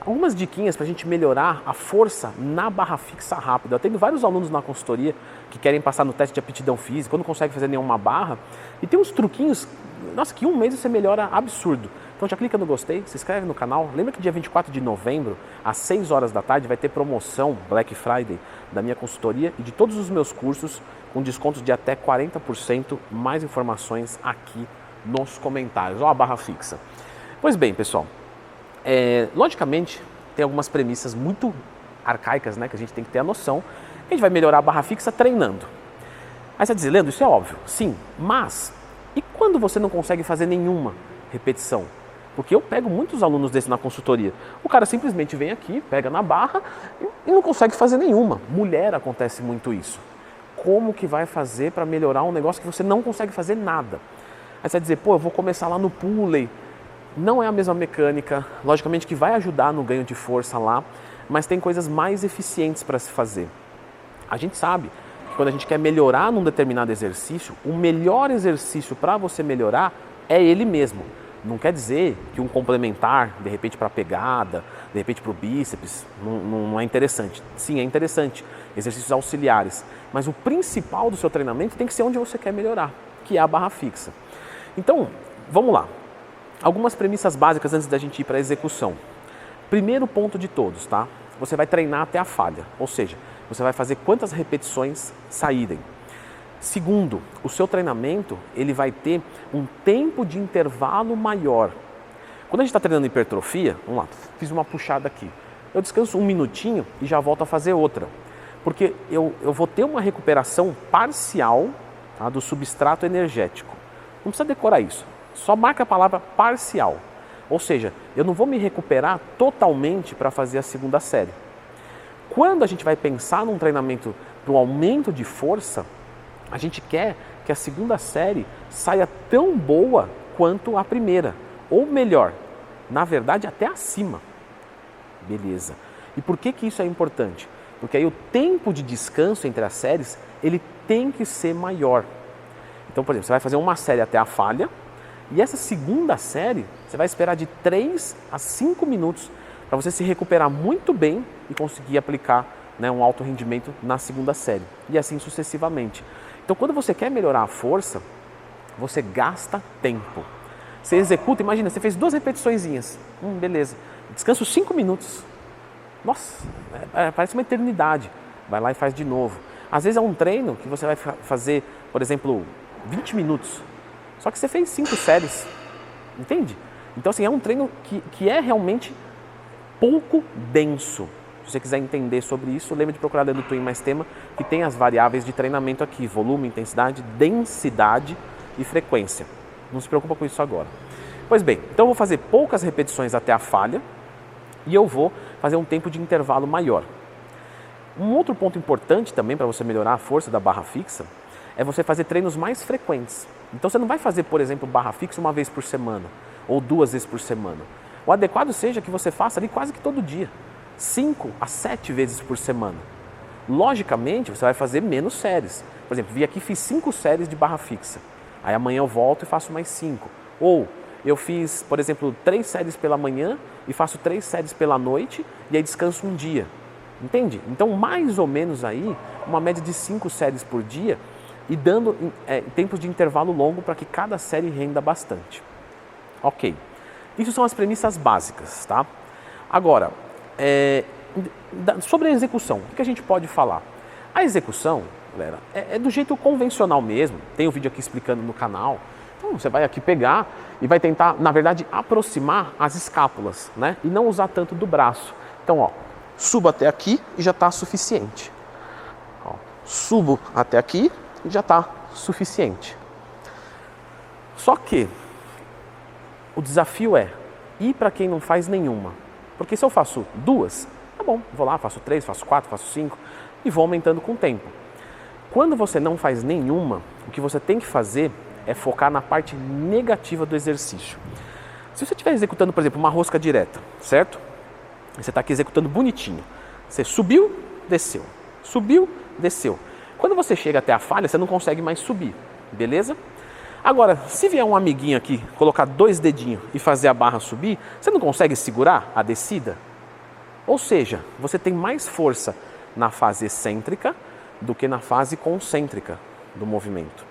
Algumas diquinhas para a gente melhorar a força na barra fixa rápida. Eu tenho vários alunos na consultoria que querem passar no teste de aptidão física, não conseguem fazer nenhuma barra. E tem uns truquinhos, nossa, que um mês você melhora absurdo. Então já clica no gostei, se inscreve no canal. Lembra que dia 24 de novembro, às 6 horas da tarde, vai ter promoção Black Friday da minha consultoria e de todos os meus cursos com descontos de até 40%. Mais informações aqui nos comentários. Ó a barra fixa. Pois bem, pessoal. Logicamente, tem algumas premissas muito arcaicas, né, que a gente tem que ter a noção. A gente vai melhorar a barra fixa treinando. Aí você vai dizer, Leandro, isso é óbvio. Sim, mas e quando você não consegue fazer nenhuma repetição? Porque eu pego muitos alunos desses na consultoria. O cara simplesmente vem aqui, pega na barra e não consegue fazer nenhuma. Mulher acontece muito isso. Como que vai fazer para melhorar um negócio que você não consegue fazer nada? Aí você vai dizer, pô, eu vou começar lá no pulley. Não é a mesma mecânica, logicamente que vai ajudar no ganho de força lá, mas tem coisas mais eficientes para se fazer. A gente sabe que quando a gente quer melhorar num determinado exercício, o melhor exercício para você melhorar é ele mesmo. Não quer dizer que um complementar, de repente para a pegada, de repente para o bíceps, não é interessante. Sim, é interessante, exercícios auxiliares, mas o principal do seu treinamento tem que ser onde você quer melhorar, que é a barra fixa. Então, vamos lá. Algumas premissas básicas antes da gente ir para a execução. Primeiro ponto de todos, tá? Você vai treinar até a falha, ou seja, você vai fazer quantas repetições saírem. Segundo, o seu treinamento ele vai ter um tempo de intervalo maior. Quando a gente está treinando hipertrofia, vamos lá, fiz uma puxada aqui. Eu descanso um minutinho e já volto a fazer outra. Porque eu vou ter uma recuperação parcial, tá, do substrato energético. Não precisa decorar isso. Só marca a palavra parcial, ou seja, eu não vou me recuperar totalmente para fazer a segunda série. Quando a gente vai pensar num treinamento para o aumento de força, a gente quer que a segunda série saia tão boa quanto a primeira, ou melhor, na verdade até acima. Beleza. E por que isso é importante? Porque aí o tempo de descanso entre as séries, ele tem que ser maior. Então, por exemplo, você vai fazer uma série até a falha, e essa segunda série, você vai esperar de 3 a 5 minutos para você se recuperar muito bem e conseguir aplicar, né, um alto rendimento na segunda série. E assim sucessivamente. Então, quando você quer melhorar a força, você gasta tempo. Você executa, imagina, você fez 2 repetiçõezinhas. Beleza. Descanso 5 minutos. Nossa, parece uma eternidade. Vai lá e faz de novo. Às vezes é um treino que você vai fazer, por exemplo, 20 minutos. Só que você fez 5 séries, entende? Então, assim, é um treino que é realmente pouco denso. Se você quiser entender sobre isso, lembre de procurar dentro do Twin Mais Tema, que tem as variáveis de treinamento aqui, volume, intensidade, densidade e frequência. Não se preocupa com isso agora. Pois bem, então eu vou fazer poucas repetições até a falha e eu vou fazer um tempo de intervalo maior. Um outro ponto importante também para você melhorar a força da barra fixa é você fazer treinos mais frequentes. Então você não vai fazer, por exemplo, barra fixa uma vez por semana ou 2 vezes por semana. O adequado seja que você faça ali quase que todo dia, 5 a 7 vezes por semana. Logicamente, você vai fazer menos séries. Por exemplo, vi aqui e fiz 5 séries de barra fixa. Aí amanhã eu volto e faço mais 5. Ou eu fiz, por exemplo, 3 séries pela manhã e faço 3 séries pela noite e aí descanso um dia. Entende? Então, mais ou menos aí, uma média de 5 séries por dia e dando tempos de intervalo longo para que cada série renda bastante. Ok. Isso são as premissas básicas, tá? Agora, sobre a execução, o que a gente pode falar? A execução, galera, é do jeito convencional mesmo. Tem um vídeo aqui explicando no canal. Então, você vai aqui pegar e vai tentar, na verdade, aproximar as escápulas, né? E não usar tanto do braço. Então, ó, subo até aqui e já está suficiente. Ó, subo até aqui e já está suficiente. Só que o desafio é ir para quem não faz nenhuma. Porque se eu faço 2, tá bom, vou lá, faço 3, faço 4, faço 5 e vou aumentando com o tempo. Quando você não faz nenhuma, o que você tem que fazer é focar na parte negativa do exercício. Se você estiver executando, por exemplo, uma rosca direta, certo? Você está aqui executando bonitinho. Você subiu, desceu. Subiu, desceu. Quando você chega até a falha, você não consegue mais subir, beleza? Agora, se vier um amiguinho aqui, colocar 2 dedinhos e fazer a barra subir, você não consegue segurar a descida? Ou seja, você tem mais força na fase excêntrica do que na fase concêntrica do movimento.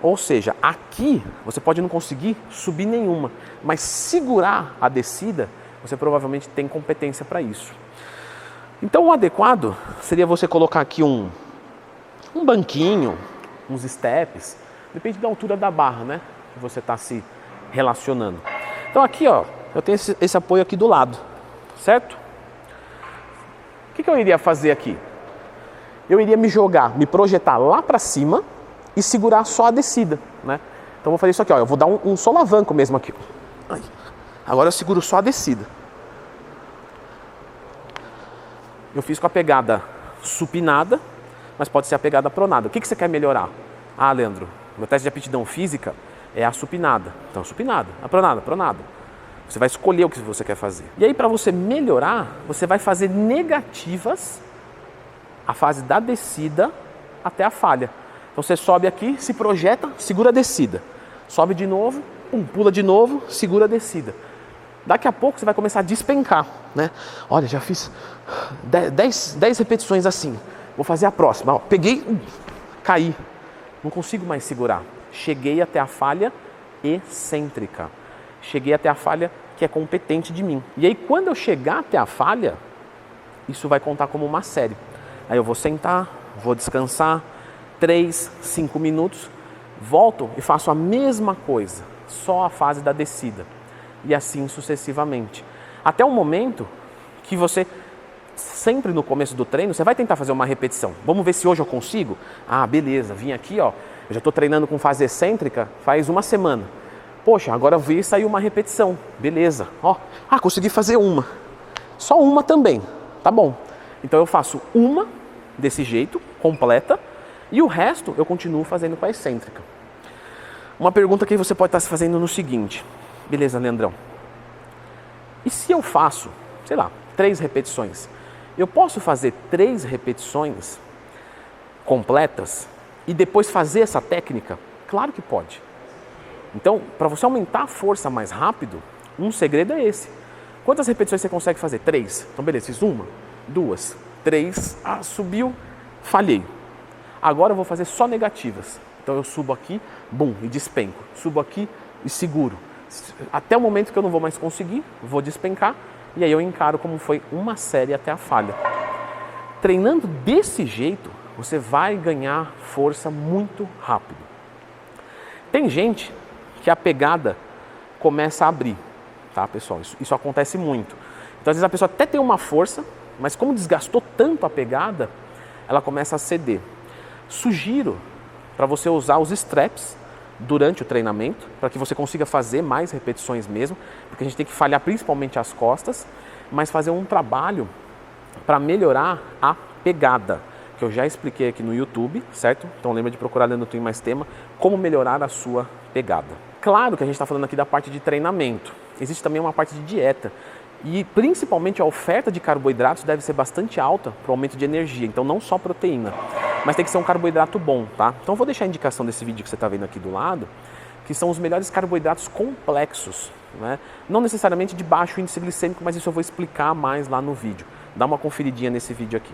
Ou seja, aqui você pode não conseguir subir nenhuma, mas segurar a descida, você provavelmente tem competência para isso. Então o adequado seria você colocar aqui um banquinho, uns steps, depende da altura da barra, né? Que você está se relacionando. Então aqui, ó, eu tenho esse apoio aqui do lado, certo? O que eu iria fazer aqui? Eu iria me jogar, me projetar lá para cima e segurar só a descida, né? Então eu vou fazer isso aqui, ó, eu vou dar um solavanco mesmo aqui. Ai. Agora eu seguro só a descida. Eu fiz com a pegada supinada, mas pode ser a pegada pronada. O que você quer melhorar? Ah, Leandro, meu teste de aptidão física é a supinada. Então, supinada, a pronada, pronada. Você vai escolher o que você quer fazer. E aí, para você melhorar, você vai fazer negativas a fase da descida até a falha. Então, você sobe aqui, se projeta, segura a descida. Sobe de novo, pula de novo, segura a descida. Daqui a pouco você vai começar a despencar, né? Olha, já fiz 10 repetições assim. Vou fazer a próxima. Ó, peguei, caí. Não consigo mais segurar. Cheguei até a falha excêntrica. Cheguei até a falha que é competente de mim. E aí, quando eu chegar até a falha, isso vai contar como uma série. Aí eu vou sentar, vou descansar, 3, 5 minutos, volto e faço a mesma coisa, só a fase da descida. E assim sucessivamente. Até o momento que você, sempre no começo do treino, você vai tentar fazer uma repetição. Vamos ver se hoje eu consigo? Ah, beleza, vim aqui, ó, eu já estou treinando com fase excêntrica faz uma semana. Poxa, agora eu vi e saiu uma repetição. Beleza, ó, consegui fazer uma. Só uma também, tá bom. Então eu faço uma desse jeito, completa, e o resto eu continuo fazendo com a excêntrica. Uma pergunta que você pode estar se fazendo no seguinte: beleza, Leandrão, e se eu faço, sei lá, 3 repetições? Eu posso fazer 3 repetições completas e depois fazer essa técnica? Claro que pode. Então, para você aumentar a força mais rápido, um segredo é esse. Quantas repetições você consegue fazer? 3. Então, beleza, fiz 1, 2, 3, subiu, falhei. Agora eu vou fazer só negativas. Então eu subo aqui, bum, e despenco. Subo aqui e seguro. Até o momento que eu não vou mais conseguir, vou despencar e aí eu encaro como foi uma série até a falha. Treinando desse jeito, você vai ganhar força muito rápido. Tem gente que a pegada começa a abrir, tá, pessoal? Isso acontece muito. Então, às vezes a pessoa até tem uma força, mas como desgastou tanto a pegada, ela começa a ceder. Sugiro para você usar os straps durante o treinamento, para que você consiga fazer mais repetições mesmo, porque a gente tem que falhar principalmente as costas, mas fazer um trabalho para melhorar a pegada, que eu já expliquei aqui no YouTube, certo? Então lembra de procurar Leandro Twin Mais Tema, como melhorar a sua pegada. Claro que a gente está falando aqui da parte de treinamento, existe também uma parte de dieta, e principalmente a oferta de carboidratos deve ser bastante alta para o aumento de energia, então não só proteína, mas tem que ser um carboidrato bom, tá? Então eu vou deixar a indicação desse vídeo que você está vendo aqui do lado, que são os melhores carboidratos complexos, né? Não necessariamente de baixo índice glicêmico, mas isso eu vou explicar mais lá no vídeo. Dá uma conferidinha nesse vídeo aqui.